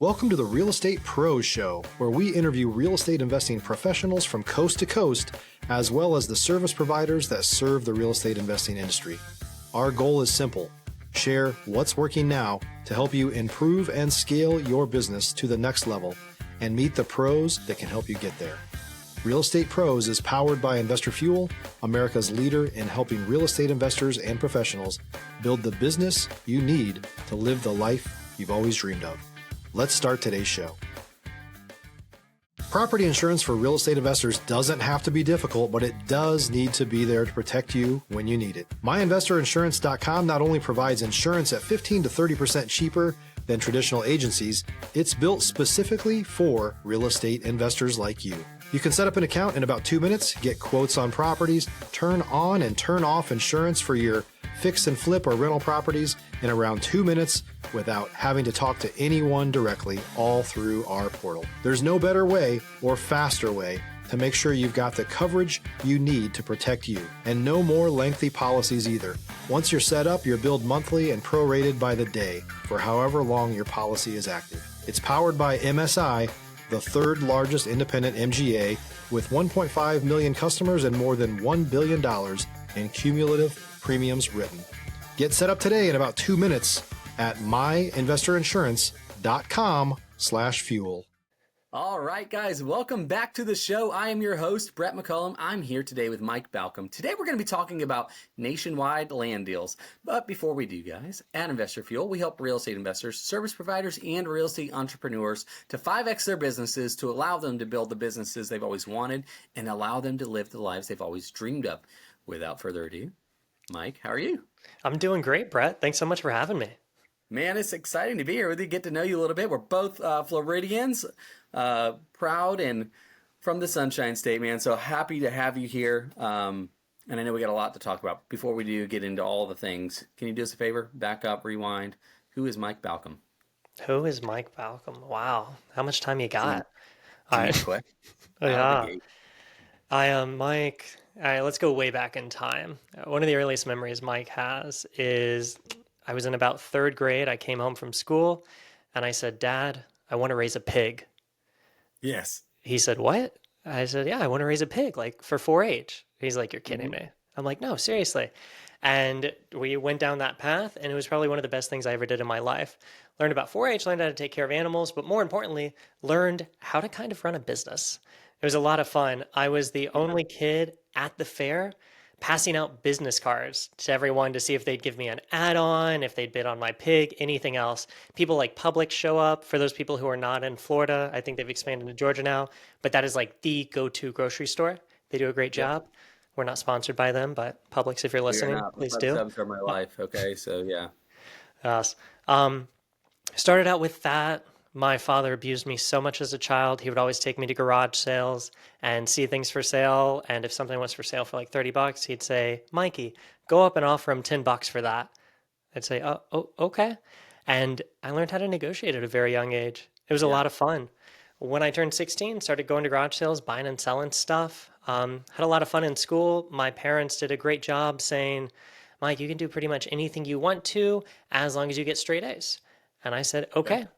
Welcome to the Real Estate Pros Show, where we interview real estate investing professionals from coast to coast, as well as the service providers that serve the real estate investing industry. Our goal is simple: share what's working now to help you improve and scale your business to the next level and meet the pros that can help you get there. Real Estate Pros is powered by Investor Fuel, America's leader in helping real estate investors and professionals build the business you need to live the life you've always dreamed of. Let's start today's show. Property insurance for real estate investors doesn't have to be difficult, but it does need to be there to protect you when you need it. MyInvestorInsurance.com not only provides insurance at 15 to 30% cheaper than traditional agencies, it's built specifically for real estate investors like you. You can set up an account in about 2 minutes, get quotes on properties, turn on and turn off insurance for your fix and flip or rental properties in around 2 minutes without having to talk to anyone directly, all through our portal. There's no better way or faster way to make sure you've got the coverage you need to protect you, and no more lengthy policies either. Once you're set up, you're billed monthly and prorated by the day for however long your policy is active. It's powered by MSI, the third largest independent MGA, with 1.5 million customers and more than $1 billion in cumulative premiums written. Get set up today in about 2 minutes at myinvestorinsurance.com/fuel. All right, guys, welcome back to the show. I am your host, Brett McCollum. I'm here today with Mike Balcom. Today, we're going to be talking about nationwide land deals. But before we do, guys, at Investor Fuel, we help real estate investors, service providers, and real estate entrepreneurs to 5X their businesses to allow them to build the businesses they've always wanted and allow them to live the lives they've always dreamed of. Without further ado, Mike, how are you? I'm doing great, Brett. Thanks so much for having me. Man, it's exciting to be here with you, get to know you a little bit. We're both Floridians, proud and from the Sunshine State, man. So happy to have you here. And I know we got a lot to talk about. Before we do get into all the things, can you do us a favor? Back up, rewind. Who is Mike Balcom? Who is Mike Balcom? Wow. How much time you got? Quick. Yeah. I am Mike. All right, let's go way back in time. One of the earliest memories Mike has is I was in about third grade. I came home from school and I said, "Dad, I want to raise a pig." Yes. He said, "What?" I said, "Yeah, I want to raise a pig, like for 4-H. He's like, "You're kidding me." I'm like, "No, seriously." And we went down that path, and it was probably one of the best things I ever did in my life. Learned about 4-H, learned how to take care of animals, but more importantly, learned how to kind of run a business. It was a lot of fun. I was the only kid at the fair passing out business cards to everyone to see if they'd give me an add-on, if they'd bid on my pig, anything else. People like Publix show up. For those people who are not in Florida, I think they've expanded to Georgia now, but that is like the go-to grocery store. They do a great job. We're not sponsored by them, but Publix, if you're listening, please do. Subs are my life. Okay, so yeah. Yes. Started out with that. My father abused me so much as a child. He would always take me to garage sales and see things for sale. And if something was for sale for like $30, he'd say, "Mikey, go up and offer him $10 for that." I'd say, oh, okay. And I learned how to negotiate at a very young age. It was a lot of fun. When I turned 16, started going to garage sales, buying and selling stuff. Had a lot of fun in school. My parents did a great job saying, "Mike, you can do pretty much anything you want to as long as you get straight A's." And I said, okay.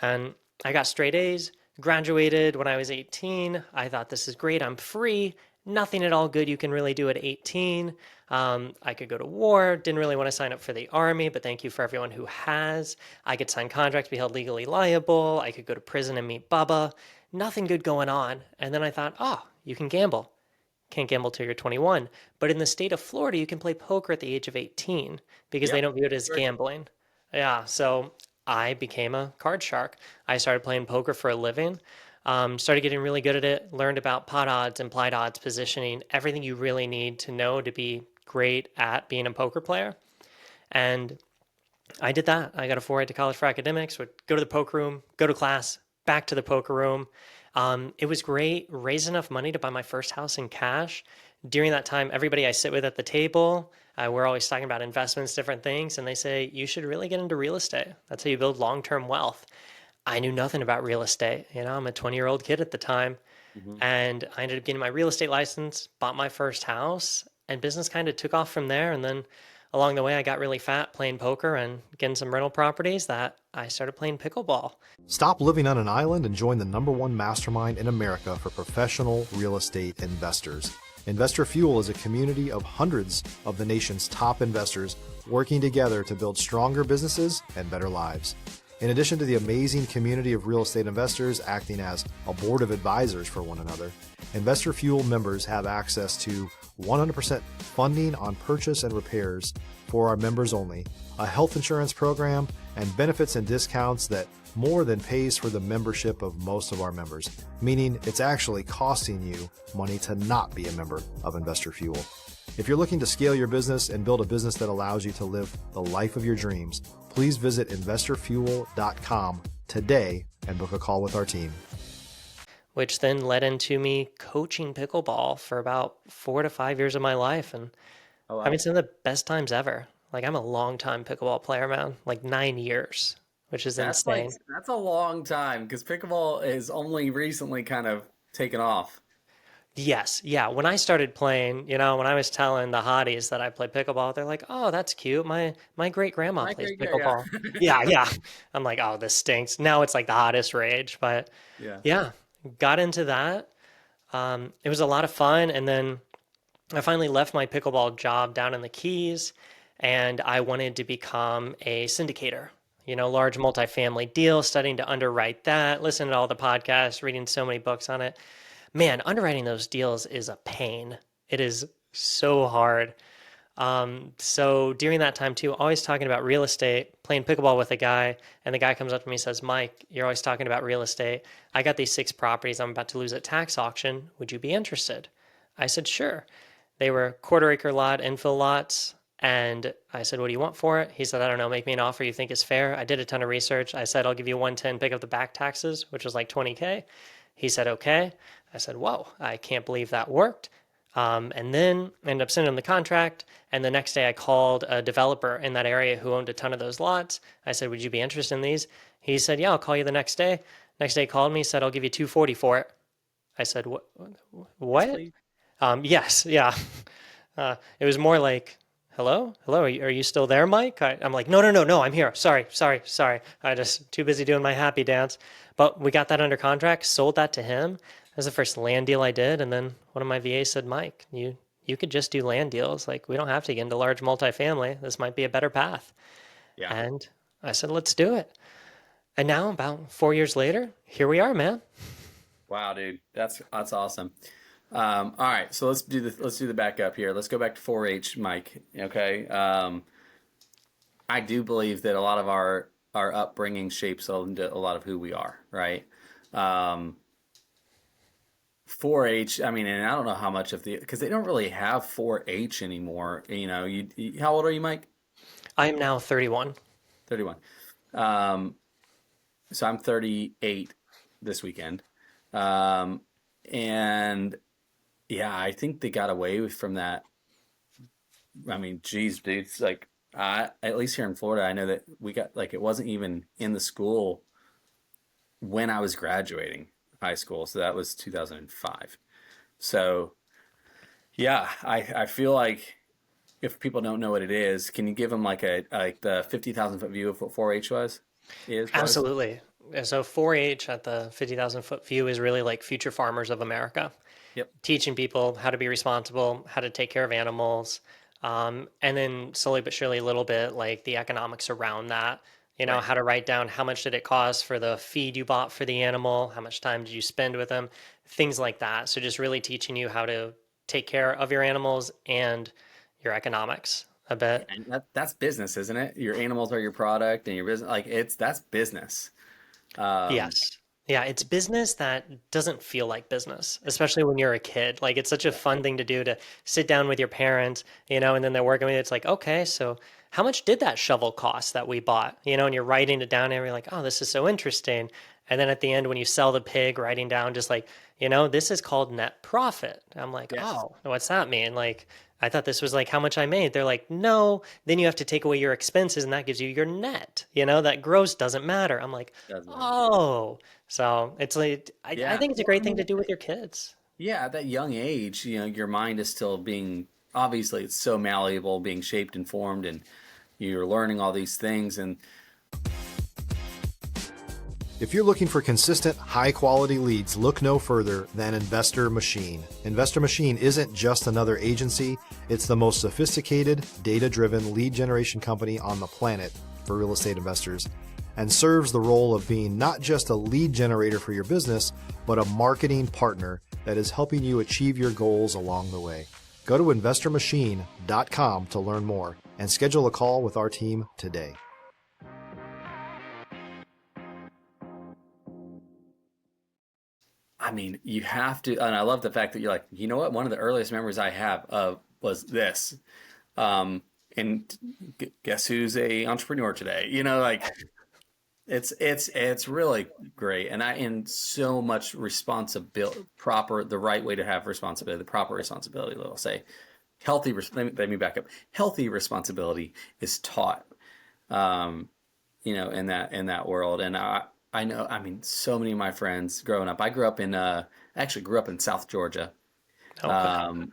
And I got straight A's, graduated when I was 18. I thought, this is great. I'm free. Nothing at all good you can really do at 18. I could go to war. Didn't really want to sign up for the Army, but thank you for everyone who has. I could sign contracts, be held legally liable. I could go to prison and meet Bubba. Nothing good going on. And then I thought, you can gamble. Can't gamble till you're 21. But in the state of Florida, you can play poker at the age of 18 because they don't view it as gambling. Yeah, so I became a card shark. I started playing poker for a living, started getting really good at it, learned about pot odds, implied odds, positioning, everything you really need to know to be great at being a poker player. And I did that. I got a 4-8 to college for academics, would go to the poker room, go to class, back to the poker room. It was great, raised enough money to buy my first house in cash. During that time, everybody I sit with at the table, we're always talking about investments, different things, and they say, you should really get into real estate. That's how you build long-term wealth. I knew nothing about real estate. I'm a 20-year-old kid at the time, and I ended up getting my real estate license, bought my first house, and business kind of took off from there. And then along the way, I got really fat playing poker and getting some rental properties that I started playing pickleball. Stop living on an island and join the #1 mastermind in America for professional real estate investors. Investor Fuel is a community of hundreds of the nation's top investors working together to build stronger businesses and better lives. In addition to the amazing community of real estate investors acting as a board of advisors for one another, Investor Fuel members have access to 100% funding on purchase and repairs for our members only, a health insurance program, and benefits and discounts that more than pays for the membership of most of our members, meaning it's actually costing you money to not be a member of Investor Fuel. If you're looking to scale your business and build a business that allows you to live the life of your dreams, please visit investorfuel.com today and book a call with our team. Which then led into me coaching pickleball for about 4 to 5 years of my life. And having some of the best times ever. Like, I'm a long-time pickleball player, man, like 9 years, which is insane. That's a long time, because pickleball is only recently kind of taken off. Yes. Yeah. When I started playing, when I was telling the hotties that I play pickleball, they're like, "Oh, that's cute. My great grandma plays pickleball." Yeah. Yeah. I'm like, "Oh, this stinks." Now it's like the hottest rage, but yeah, got into that. It was a lot of fun. And then I finally left my pickleball job down in the Keys, and I wanted to become a syndicator, large multifamily deal, studying to underwrite that, listening to all the podcasts, reading so many books on it. Man, underwriting those deals is a pain. It is so hard. So during that time too, always talking about real estate, playing pickleball with a guy, and the guy comes up to me and says, "Mike, you're always talking about real estate. I got these 6 properties I'm about to lose at tax auction. Would you be interested?" I said, "Sure." They were quarter-acre lot, infill lots. And I said, "What do you want for it?" He said, "I don't know, make me an offer you think is fair." I did a ton of research. I said, "I'll give you 110, pick up the back taxes," which was like 20K. He said, "Okay." I said, "Whoa, I can't believe that worked." And then ended up sending him the contract. And the next day I called a developer in that area who owned a ton of those lots. I said, "Would you be interested in these?" He said, "Yeah, I'll call you the next day." Next day he called me, said, "I'll give you 240 for it." I said, "What?" Yes, yeah. It was more like, "Hello? Hello, are you still there, Mike?" I'm like, no, I'm here. Sorry. I just too busy doing my happy dance. But we got that under contract, sold that to him. That was the first land deal I did. And then one of my VAs said, "Mike, you could just do land deals. Like, we don't have to get into large multifamily. This might be a better path." Yeah. And I said, "Let's do it." And now about 4 years later, here we are, man. Wow, dude. That's awesome. All right, so let's do the backup here. Let's go back to 4-H, Mike. Okay. I do believe that a lot of our upbringing shapes into a lot of who we are, right? 4-H, I mean, and I don't know how much of because they don't really have 4-H anymore. How old are you, Mike? I am now 31. 31. So I'm 38 this weekend. And yeah, I think they got away from that. I mean, geez, dude, it's like, at least here in Florida, I know that we got, like, it wasn't even in the school when I was graduating high school. So that was 2005. So yeah, I feel like if people don't know what it is, can you give them like the 50,000 foot view of what 4-H was? Absolutely. So 4-H at the 50,000 foot view is really like Future Farmers of America. Yep. Teaching people how to be responsible, how to take care of animals, and then slowly but surely a little bit like the economics around that. Right. How to write down how much did it cost for the feed you bought for the animal, how much time did you spend with them, things like that. So just really teaching you how to take care of your animals and your economics a bit. And that's business, isn't it? Your animals are your product and your business. Like that's business. Yes. Yeah, it's business that doesn't feel like business, especially when you're a kid. Like, it's such a fun thing to do, to sit down with your parents, and then they're working with you. It's like, okay, so how much did that shovel cost that we bought? And you're writing it down and you're like, oh, this is so interesting. And then at the end, when you sell the pig, writing down just like, this is called net profit. I'm like, yes. Oh, what's that mean? Like, I thought this was like how much I made. They're like, no, then you have to take away your expenses and that gives you your net. That gross doesn't matter. I'm like, oh. So it's like, I think it's a great thing to do with your kids. Yeah, at that young age, your mind is still obviously it's so malleable, being shaped and formed, and you're learning all these things. And If you're looking for consistent, high-quality leads, look no further than Investor Machine. Investor Machine isn't just another agency. It's the most sophisticated, data-driven lead generation company on the planet for real estate investors, and serves the role of being not just a lead generator for your business, but a marketing partner that is helping you achieve your goals along the way. Go to investormachine.com to learn more and schedule a call with our team today. I mean, you have to, and I love the fact that you're like, you know what? One of the earliest memories I have of was this. And guess who's a entrepreneur today? You know, like it's really great. And so much responsibility, the right way to have responsibility, the proper responsibility, let's say. Let me back up. Healthy responsibility is taught, you know, in that world. And I know, I mean, so many of my friends growing up, I actually grew up in South Georgia. Okay.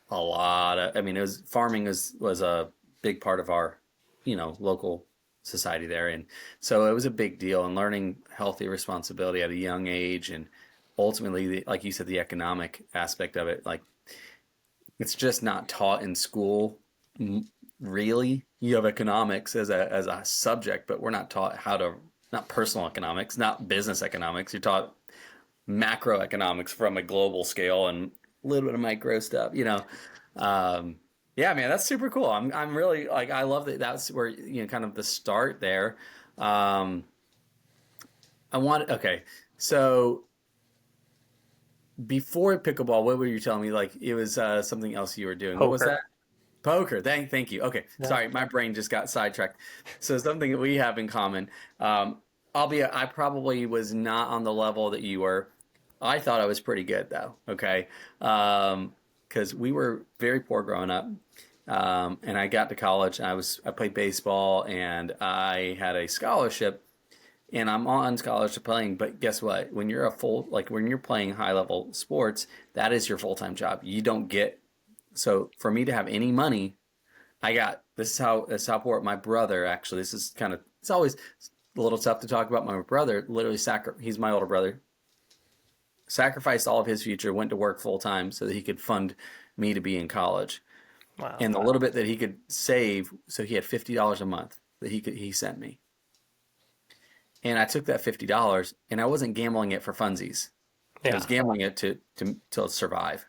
A lot of, I mean, farming was a big part of our, you know, local society there. And so it was a big deal, and learning healthy responsibility at a young age. And ultimately, like you said, the economic aspect of it, like it's just not taught in school. Really, you have economics as a subject, but we're not taught not personal economics, not business economics. You're taught macroeconomics from a global scale and a little bit of micro stuff, you know. Yeah, man, that's super cool. I'm really like, I love that. That's where, you know, kind of the start there. Okay. So before pickleball, what were you telling me? Like it was something else you were doing. What was Poker. that? Poker. Thank you. Okay. Yeah. Sorry. My brain just got sidetracked. So something that we have in common, albeit I probably was not on the level that you were. I thought I was pretty good though. Okay. Because we were very poor growing up. And I got to college and I played baseball and I had a scholarship and I'm on scholarship playing. But guess what? When you're when you're playing high level sports, that is your full-time job. You don't get, so for me to have any money, this is how poor my brother, actually, it's always a little tough to talk about. My brother literally he's my older brother, sacrificed all of his future, went to work full time so that he could fund me to be in college. Wow. And the little bit that he could save, so he had $50 a month that he sent me. And I took that $50 and I wasn't gambling it for funsies. I Yeah. was gambling it to survive.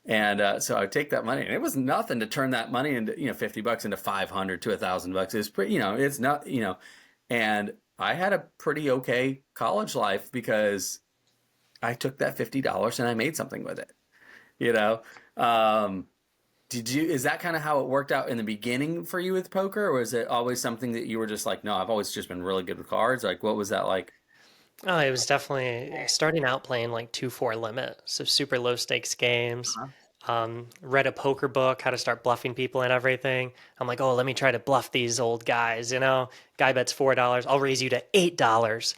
And so I would take that money, and it was nothing to turn that money into, you know, $50 into 500 to $1,000. It's pretty, you know, it's not, you know, and I had a pretty okay college life because I took that $50 and I made something with it, you know. Is that kind of how it worked out in the beginning for you with poker, or was it always something that you were just like, no, I've always just been really good with cards? Like, what was that like? Oh, it was definitely starting out playing like 2-4 limit, so super low stakes games. Uh-huh. Read a poker book, how to start bluffing people and everything. I'm like, oh, let me try to bluff these old guys. You know, guy bets $4, I'll raise you to $8.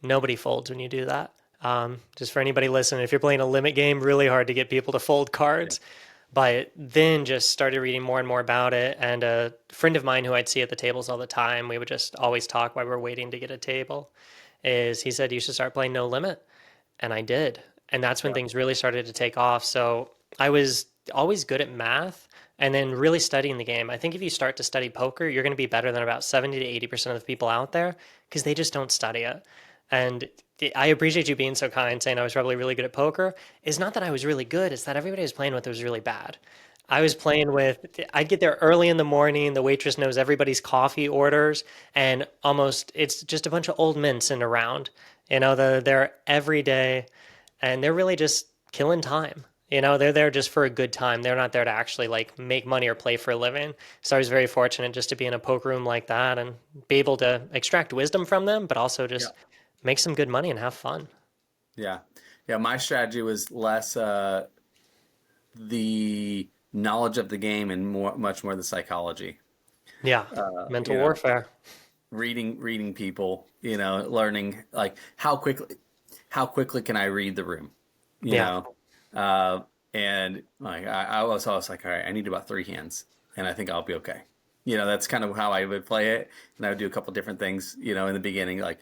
Nobody folds when you do that. Just for anybody listening, if you're playing a limit game, really hard to get people to fold Yeah. cards. But then just started reading more and more about it. And a friend of mine who I'd see at the tables all the time, we would just always talk while we were waiting to get a table, he said, you should start playing no limit. And I did. And that's when Yeah. things really started to take off. So I was always good at math and then really studying the game. I think if you start to study poker, you're going to be better than about 70 to 80% of the people out there because they just don't study it. And I appreciate you being so kind, saying I was probably really good at poker. It's not that I was really good, it's that everybody I was playing with was really bad. I was playing with, I'd get there early in the morning. The waitress knows everybody's coffee orders, and it's just a bunch of old men sitting around. You know, they're there every day, and they're really just killing time. You know, they're there just for a good time. They're not there to actually like make money or play for a living. So I was very fortunate just to be in a poker room like that and be able to extract wisdom from them, but also Yeah. just make some good money and have fun. Yeah. Yeah. My strategy was less the knowledge of the game and much more the psychology. Yeah, You mental know, warfare. reading people, you know, learning like how quickly can I read the room, you Yeah, know, and like I was always like, all right, I need about three hands, and I think I'll be okay. You know, that's kind of how I would play it, and I would do a couple different things, you know, in the beginning, like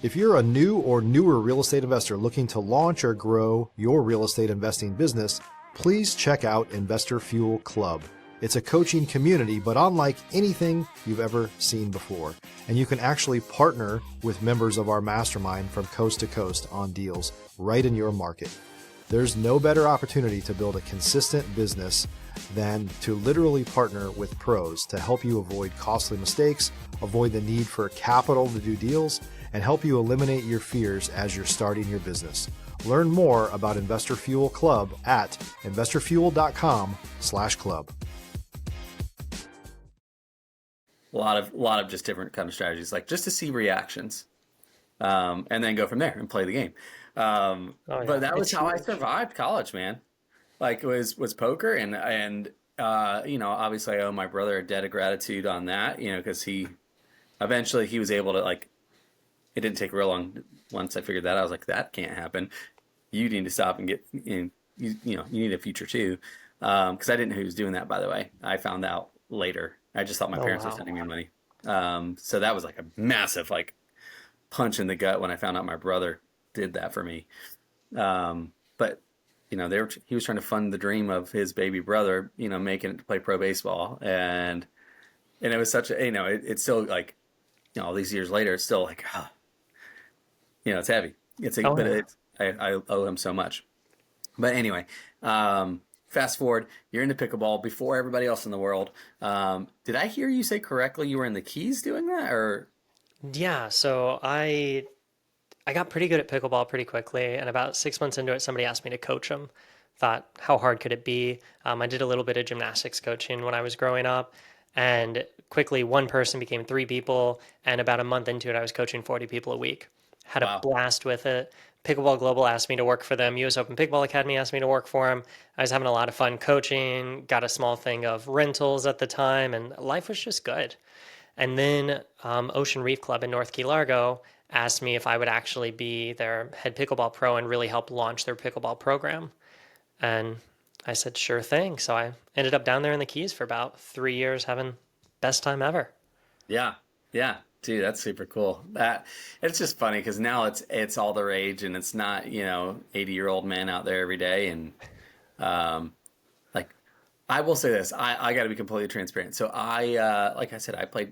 If you're a new or newer real estate investor looking to launch or grow your real estate investing business, please check out Investor Fuel Club. It's a coaching community, but unlike anything you've ever seen before. And you can actually partner with members of our mastermind from coast to coast on deals right in your market. There's no better opportunity to build a consistent business than to literally partner with pros to help you avoid costly mistakes, avoid the need for capital to do deals, and help you eliminate your fears as you're starting your business. Learn more about Investor Fuel Club at investorfuel.com/club. A lot of just different kind of strategies, like just to see reactions, and then go from there and play the game. But that was how I survived college, man. Like it was poker, and obviously I owe my brother a debt of gratitude on that, because he eventually was able to, like, it didn't take real long. Once I figured that out, I was like, that can't happen. You need to stop and get in. You need a future too, because I didn't know who was doing that. By the way, I found out later. I just thought my parents were sending me money. So that was like a massive, like, punch in the gut when I found out my brother did that for me. But he was trying to fund the dream of his baby brother, making it to play pro baseball, and it was such a, it's still like, all these years later, it's still like, it's heavy. I owe him so much. But anyway, fast forward, you're into pickleball before everybody else in the world. Did I hear you say correctly you were in the Keys doing that, or? Yeah, so I got pretty good at pickleball pretty quickly, and about 6 months into it, somebody asked me to coach them. Thought, how hard could it be? I did a little bit of gymnastics coaching when I was growing up, and quickly one person became 3 people, and about a month into it, I was coaching 40 people a week. Had a blast with it. Pickleball Global asked me to work for them. US Open Pickleball Academy asked me to work for them. I was having a lot of fun coaching, got a small thing of rentals at the time, and life was just good. And then Ocean Reef Club in North Key Largo asked me if I would actually be their head pickleball pro and really help launch their pickleball program. And I said, sure thing. So I ended up down there in the Keys for about 3 years, having best time ever. Yeah. Dude, that's super cool. It's just funny because now it's all the rage, and it's not 80-year-old men out there every day. And like, I will say this, I got to be completely transparent. So I like I said, I played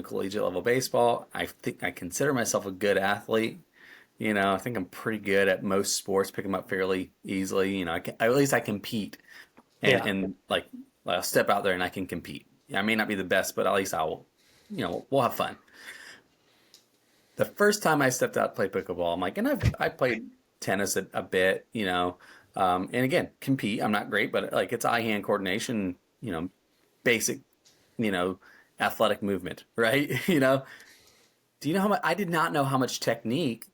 collegiate level baseball. I think I consider myself a good athlete. I think I'm pretty good at most sports, pick them up fairly easily. At least I compete, and like I'll step out there and I can compete. I may not be the best, but at least we'll have fun. The first time I stepped out to play pickleball, I'm like, and I played tennis a bit, and again, compete. I'm not great, but like it's eye-hand coordination, basic, athletic movement, right? Do you know how much? I did not know how much technique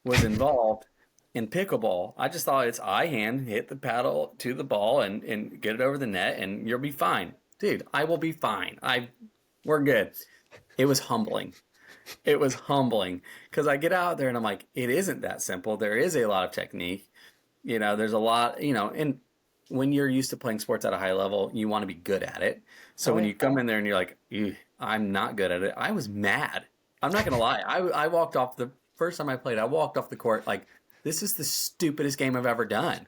was involved in pickleball. I just thought it's eye-hand, hit the paddle to the ball and get it over the net, and you'll be fine, dude. I will be fine. We're good. It was humbling. It was humbling because I get out there and I'm like, it isn't that simple. There is a lot of technique. There's a lot, and when you're used to playing sports at a high level, you want to be good at it. So when you come in there and you're like, I'm not good at it, I was mad. I'm not going to lie. I walked off the first time I played, I walked off the court like, this is the stupidest game I've ever done.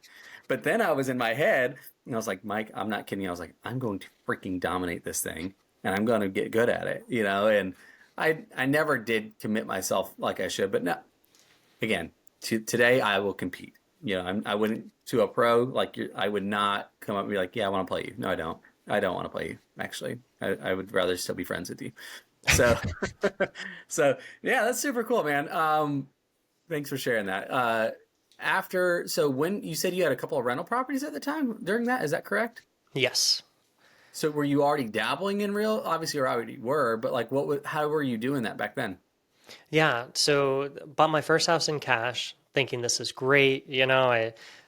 But then I was in my head and I was like, Mike, I'm not kidding you. I was like, I'm going to freaking dominate this thing and I'm going to get good at it, and I never did commit myself like I should, but no, again, today I will compete. I wouldn't to a pro, like I would not come up and be like, yeah, I want to play you. No, I don't. I don't want to play you. Actually, I would rather still be friends with you. So, yeah, that's super cool, man. Thanks for sharing that. When you said you had a couple of rental properties at the time during that, is that correct? Yes. So were you already dabbling in real? Obviously, you already were, but like, how were you doing that back then? Yeah. So bought my first house in cash, thinking this is great.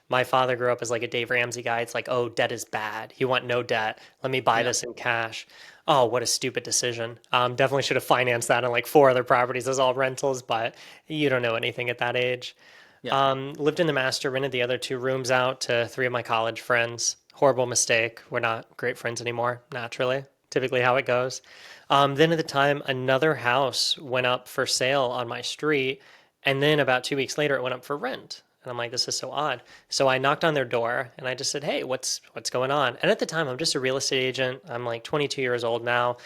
My father grew up as like a Dave Ramsey guy. It's like, oh, debt is bad. You want no debt. Let me buy this in cash. Oh, what a stupid decision. Definitely should have financed that on like 4 other properties as all rentals, but you don't know anything at that age. Yeah. Lived in the master, rented the other 2 rooms out to 3 of my college friends. Horrible mistake. We're not great friends anymore, naturally. Typically how it goes. Then at the time, another house went up for sale on my street, And then about 2 weeks later, it went up for rent. And I'm like, this is so odd. So I knocked on their door and I just said, hey, what's going on? And at the time, I'm just a real estate agent. I'm like 22 years old now.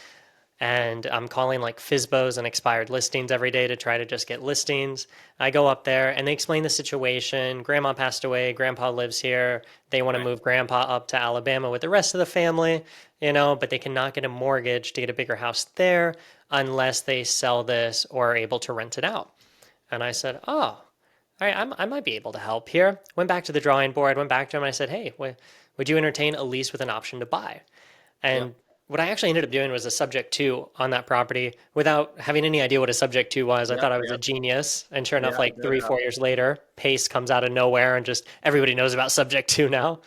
And I'm calling like FSBOs and expired listings every day to try to just get listings. I go up there and they explain the situation. Grandma passed away. Grandpa lives here. They want to move grandpa up to Alabama with the rest of the family, but they cannot get a mortgage to get a bigger house there unless they sell this or are able to rent it out. And I said, oh, all right, I might be able to help here. Went back to the drawing board, went back to him and I said, hey, would you entertain a lease with an option to buy? And what I actually ended up doing was a subject to on that property without having any idea what a subject to was. I thought I was a genius. And sure enough, like 3-4 years later, PACE comes out of nowhere and just everybody knows about subject to now.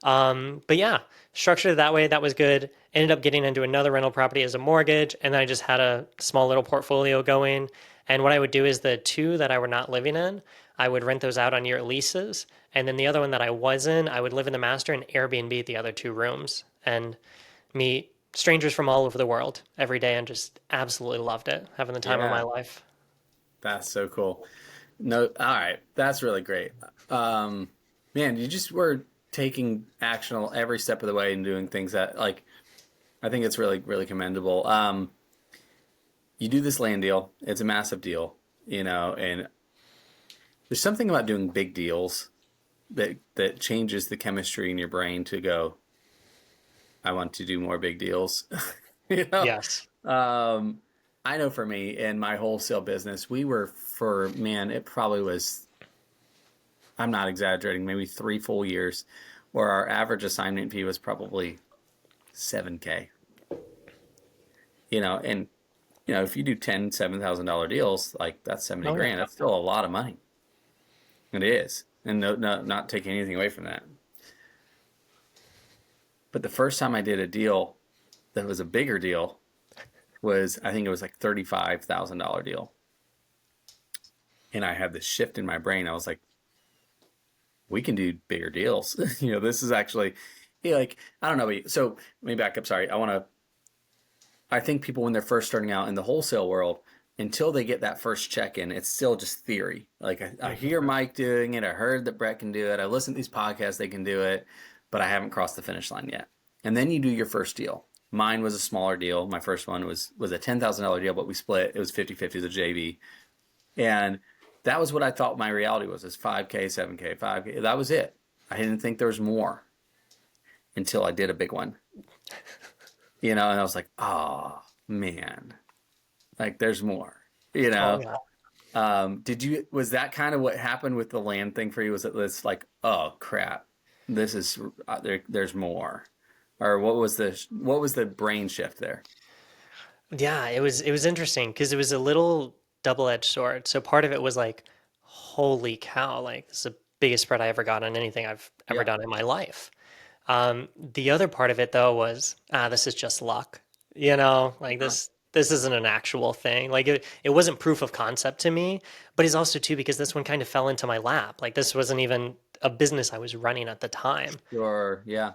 But yeah, structured it that way. That was good. Ended up getting into another rental property as a mortgage. And then I just had a small little portfolio going. And what I would do is the two that I were not living in, I would rent those out on year leases. And then the other one that I was in, I would live in the master and Airbnb the other two rooms and meet strangers from all over the world every day and just absolutely loved it, having the time of my life. That's so cool. No, all right. That's really great. Man, you just were taking action every step of the way and doing things that I think it's really, really commendable. You do this land deal. It's a massive deal, and there's something about doing big deals that changes the chemistry in your brain to go, I want to do more big deals. Yes. I know for me in my wholesale business, we were it probably was, I'm not exaggerating, maybe 3 full years where our average assignment fee was probably $7,000. And if you do $7,000 deals, like that's 70 grand, that's still a lot of money. It is. And no, not taking anything away from that. But the first time I did a deal that was a bigger deal was, I think it was like $35,000 deal. And I had this shift in my brain. I was like, we can do bigger deals. This is actually, I don't know. So let me back up. Sorry. I think people, when they're first starting out in the wholesale world, until they get that first check in, it's still just theory. Like I hear Mike doing it. I heard that Brett can do it. I listen to these podcasts, they can do it. But I haven't crossed the finish line yet. And then you do your first deal. Mine was a smaller deal. My first one was a $10,000 deal, but we split. It was 50-50 as a JV. And that was what I thought my reality was $5K, $7K, $5K. That was it. I didn't think there was more until I did a big one. And I was like, oh, man. Like, there's more, was that kind of what happened with the land thing for you? Was it this like, oh, crap. This is there's more, or what was the brain shift there? Yeah, it was interesting because it was a little double-edged sword. So part of it was like, holy cow, like this is the biggest spread I ever got on anything I've ever done in my life. The other part of it though was, this is just luck, like this isn't an actual thing. Like it wasn't proof of concept to me, but it's also too because this one kind of fell into my lap. Like this wasn't even a business I was running at the time. Sure, yeah.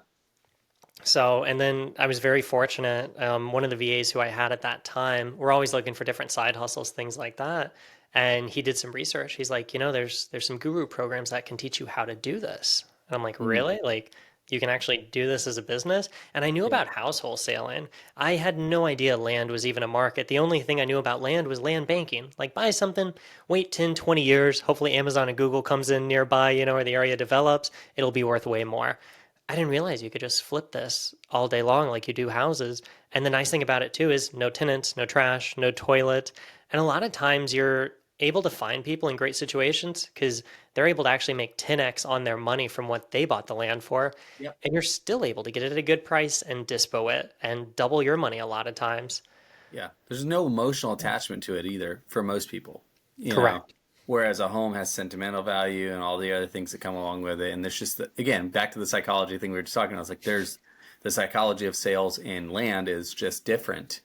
So, and then I was very fortunate. One of the VAs who I had at that time, we're always looking for different side hustles, things like that. And he did some research. He's like, there's some guru programs that can teach you how to do this. And I'm like, really? Like you can actually do this as a business? And I knew about house wholesaling. I had no idea land was even a market. The only thing I knew about land was land banking. Like buy something, wait 10, 20 years. Hopefully Amazon and Google comes in nearby, or the area develops. It'll be worth way more. I didn't realize you could just flip this all day long like you do houses. And the nice thing about it too is no tenants, no trash, no toilet. And a lot of times you're able to find people in great situations because they're able to actually make 10x on their money from what they bought the land for. Yep. And you're still able to get it at a good price and dispo it and double your money a lot of times. Yeah. There's no emotional attachment to it either for most people. Correct. Whereas a home has sentimental value and all the other things that come along with it. And there's just, again, back to the psychology thing we were just talking about. I was like, there's the psychology of sales in land is just different.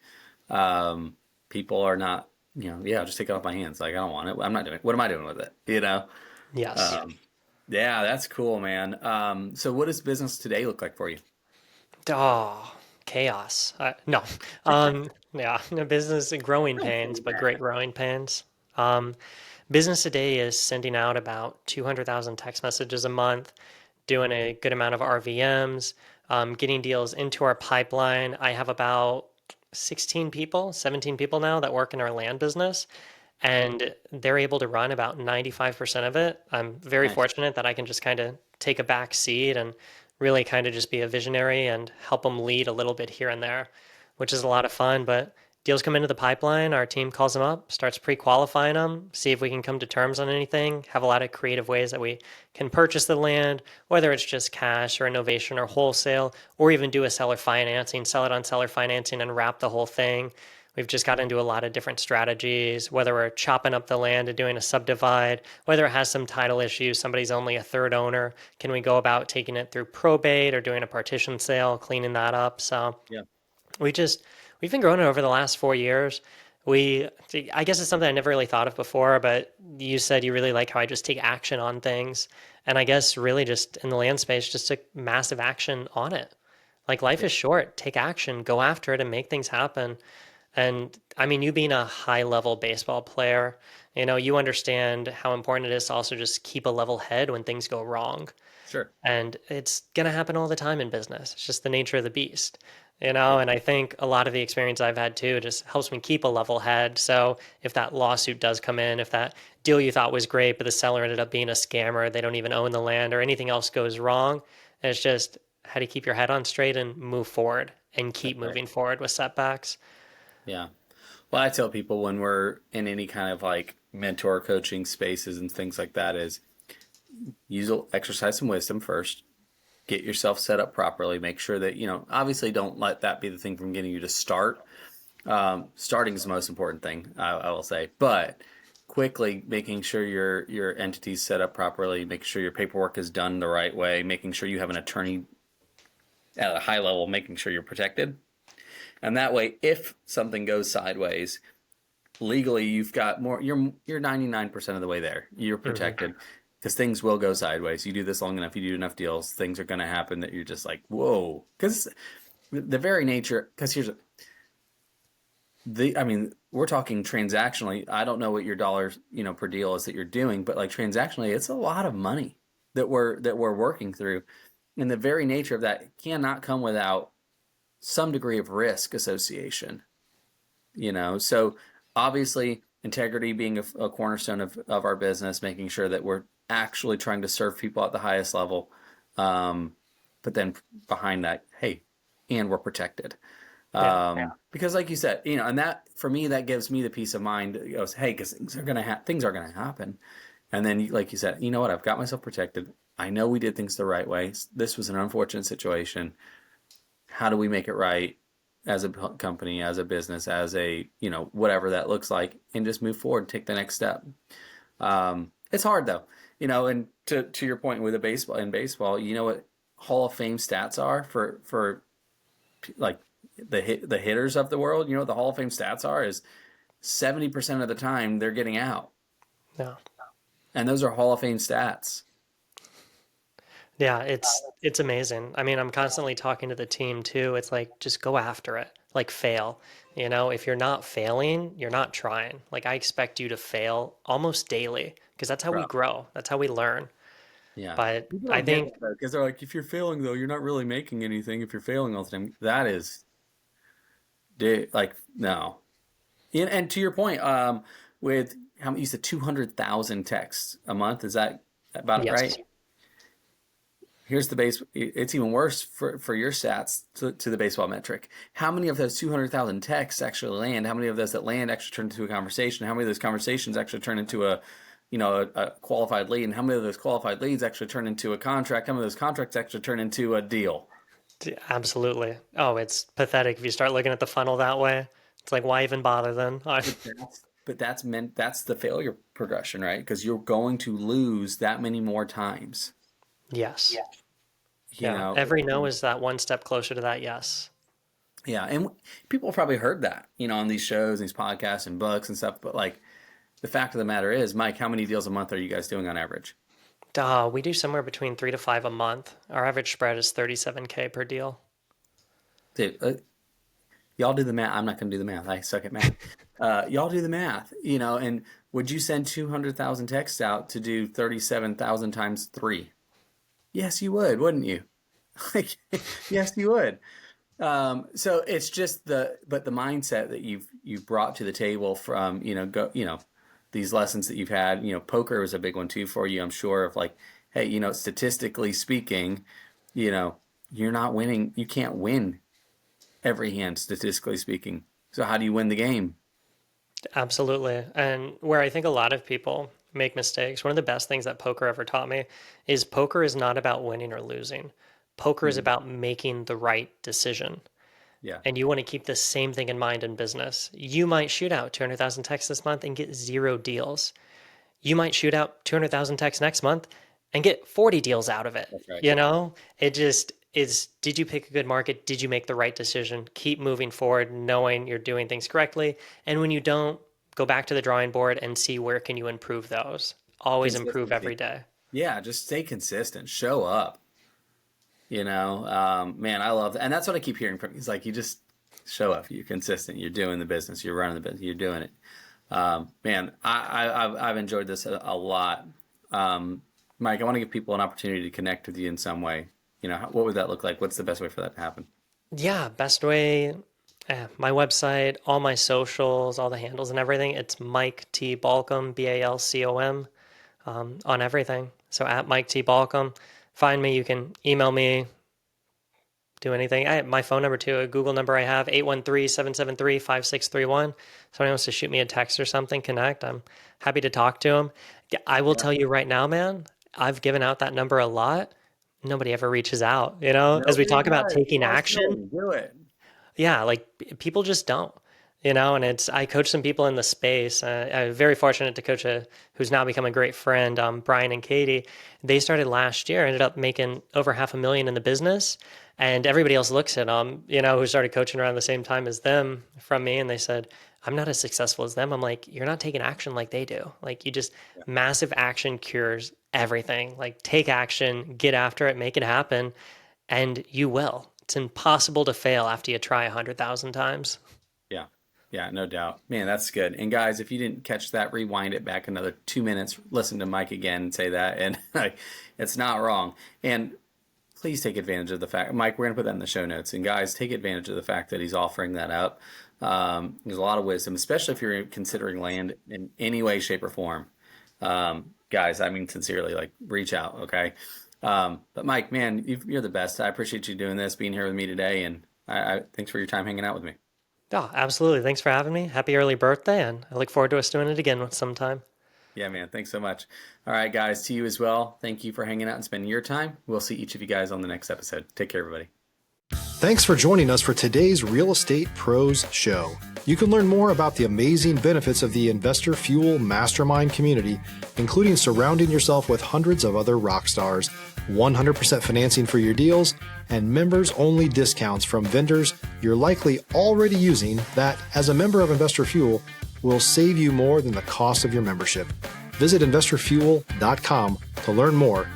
People are not, just take it off my hands. Like, I don't want it. I'm not doing it. What am I doing with it? Yes. Yeah, that's cool, man. So what does business today look like for you? Oh, chaos. No. Yeah, business growing pains, but great growing pains. business today is sending out about 200,000 text messages a month, doing a good amount of RVMs, getting deals into our pipeline. I have about 16 people, 17 people now that work in our land business, and they're able to run about 95% of it. I'm very Nice. fortunate that I can just kind of take a back seat and really kind of just be a visionary and help them lead a little bit here and there, which is a lot of fun. But deals come into the pipeline, our team calls them up, starts pre-qualifying them, see if we can come to terms on anything, have a lot of creative ways that we can purchase the land, whether it's just cash or innovation or wholesale, or even do a seller financing, sell it on seller financing and wrap the whole thing. We've just got into a lot of different strategies, whether we're chopping up the land and doing a subdivide, whether it has some title issues, somebody's only a third owner. Can we go about taking it through probate or doing a partition sale, cleaning that up? So Yeah. we just, we've been growing it over the last 4 years. I guess it's something I never really thought of before, but you said you really like how I just take action on things. And I guess really just in the land space, just took massive action on it. Like life is short, take action, go after it and make things happen. And I mean, you being a high level baseball player, you understand how important it is to also just keep a level head when things go wrong. Sure. And it's going to happen all the time in business. It's just the nature of the beast, Yeah. and I think a lot of the experience I've had too just helps me keep a level head. So if that lawsuit does come in, if that deal you thought was great, but the seller ended up being a scammer, they don't even own the land or anything else goes wrong, it's just how to keep your head on straight and move forward and keep That's right. moving forward with setbacks. Yeah. Well, I tell people when we're in any kind of like mentor coaching spaces and things like that is exercise some wisdom first, get yourself set up properly, make sure that, obviously don't let that be the thing from getting you to start. Starting is the most important thing, I will say, but quickly making sure your entity's set up properly, making sure your paperwork is done the right way, making sure you have an attorney at a high level, making sure you're protected. And that way, if something goes sideways, legally you've got more. You're 99% of the way there. You're protected because things will go sideways. You do this long enough, you do enough deals, things are going to happen that you're just like, whoa. Because the very nature. Because we're talking transactionally. I don't know what your dollars, per deal is that you're doing, but like transactionally, it's a lot of money that we're working through, and the very nature of that cannot come without some degree of risk association. So obviously integrity being a cornerstone of our business, making sure that we're actually trying to serve people at the highest level, but then behind that, hey, and we're protected. Because like you said, and that for me, that gives me the peace of mind. It goes, hey, because things are gonna happen, and then like you said, you know what, I've got myself protected. I know we did things the right way. This was an unfortunate situation. How do we make it right as a company, as a business, as a, whatever that looks like, and just move forward, take the next step. It's hard though, and to your point with baseball, you know what Hall of Fame stats are for like the hitters of the world. You know what the Hall of Fame stats are is 70% of the time they're getting out. Yeah. And those are Hall of Fame stats. Yeah, it's amazing. I mean, I'm constantly talking to the team too. It's like just go after it. Like fail. If you're not failing, you're not trying. Like I expect you to fail almost daily because that's how we Bro. grow. That's how we learn. Yeah. But People I don't get think that because they're like, if you're failing though, you're not really making anything if you're failing all the time. That is like no. And to your point, with how many you said 200,000 texts a month, is that about yes. right? Here's the base. It's even worse for your stats to the baseball metric. How many of those 200,000 texts actually land? How many of those that land actually turn into a conversation? How many of those conversations actually turn into a qualified lead? And how many of those qualified leads actually turn into a contract? How many of those contracts actually turn into a deal? Absolutely. Oh, it's pathetic if you start looking at the funnel that way. It's like, why even bother then? That's the failure progression, right? Because you're going to lose that many more times. Yes. You Yeah. know, Every no is that one step closer to that yes. yeah, and people probably heard that, on these shows, these podcasts, and books and stuff. But like, the fact of the matter is, Mike, how many deals a month are you guys doing on average? We do somewhere between 3 to 5 a month. Our average spread is 37K per deal. Dude, Y'all do the math. I'm not going to do the math. I suck at math. Y'all do the math, and would you send 200,000 texts out to do 37,000 times 3? Yes, you would, wouldn't you? Like, yes, you would. So it's just the mindset that you've brought to the table from, these lessons that you've had. Poker was a big one too for you, I'm sure, of like, hey, statistically speaking, you're not winning. You can't win every hand, statistically speaking. So how do you win the game? Absolutely. And where I think a lot of people make mistakes, one of the best things that poker ever taught me is poker is not about winning or losing. Poker is about making the right decision. Yeah. And you want to keep the same thing in mind in business. You might shoot out 200,000 texts this month and get 0 deals. You might shoot out 200,000 texts next month and get 40 deals out of it. That's right. It just is, did you pick a good market? Did you make the right decision? Keep moving forward, knowing you're doing things correctly. And when you don't, go back to the drawing board and see where can you improve those. Always improve every day. Yeah, just stay consistent. Show up. Man, I love that. And that's what I keep hearing from you. It's like, you just show up. You're consistent. You're doing the business. You're running the business. You're doing it. Man, I've enjoyed this a lot. Mike, I want to give people an opportunity to connect with you in some way. What would that look like? What's the best way for that to happen? Yeah, best way, my website, all my socials, all the handles and everything. It's Mike T. Balcom, Balcom, on everything. So at Mike T. Balcom, find me. You can email me, do anything. My phone number too, a Google number I have, 813-773-5631. Somebody wants to shoot me a text or something, connect. I'm happy to talk to them. I will tell you right now, man, I've given out that number a lot. Nobody ever reaches out, as we talk about taking action. Do it. Yeah, like people just don't, and I coach some people in the space. I'm very fortunate to coach who's now become a great friend, Brian and Katie. They started last year, ended up making over $500,000 in the business. And everybody else looks at them, who started coaching around the same time as them from me. And they said, I'm not as successful as them. I'm like, you're not taking action like they do. Like massive action cures everything. Like take action, get after it, make it happen. And you will. It's impossible to fail after you try 100,000 times. Yeah, no doubt. Man, that's good. And guys, if you didn't catch that, rewind it back another 2 minutes, listen to Mike again and say that. And it's not wrong. And please take advantage of the fact, Mike, we're going to put that in the show notes. And guys, take advantage of the fact that he's offering that up. There's a lot of wisdom, especially if you're considering land in any way, shape, or form. Guys, I mean, sincerely, like reach out. Okay. But Mike, man, you're the best. I appreciate you doing this, being here with me today. And thanks for your time hanging out with me. Oh, absolutely. Thanks for having me. Happy early birthday. And I look forward to us doing it again sometime. Yeah, man. Thanks so much. All right, guys, to you as well. Thank you for hanging out and spending your time. We'll see each of you guys on the next episode. Take care, everybody. Thanks for joining us for today's Real Estate Pros Show. You can learn more about the amazing benefits of the Investor Fuel Mastermind community, including surrounding yourself with hundreds of other rock stars, 100% financing for your deals, and members-only discounts from vendors you're likely already using that, as a member of Investor Fuel, will save you more than the cost of your membership. Visit investorfuel.com to learn more.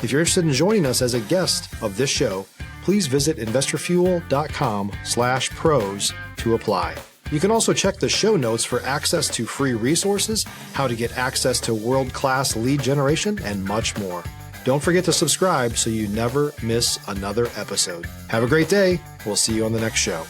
If you're interested in joining us as a guest of this show, please visit investorfuel.com/pros to apply. You can also check the show notes for access to free resources, how to get access to world-class lead generation, and much more. Don't forget to subscribe so you never miss another episode. Have a great day. We'll see you on the next show.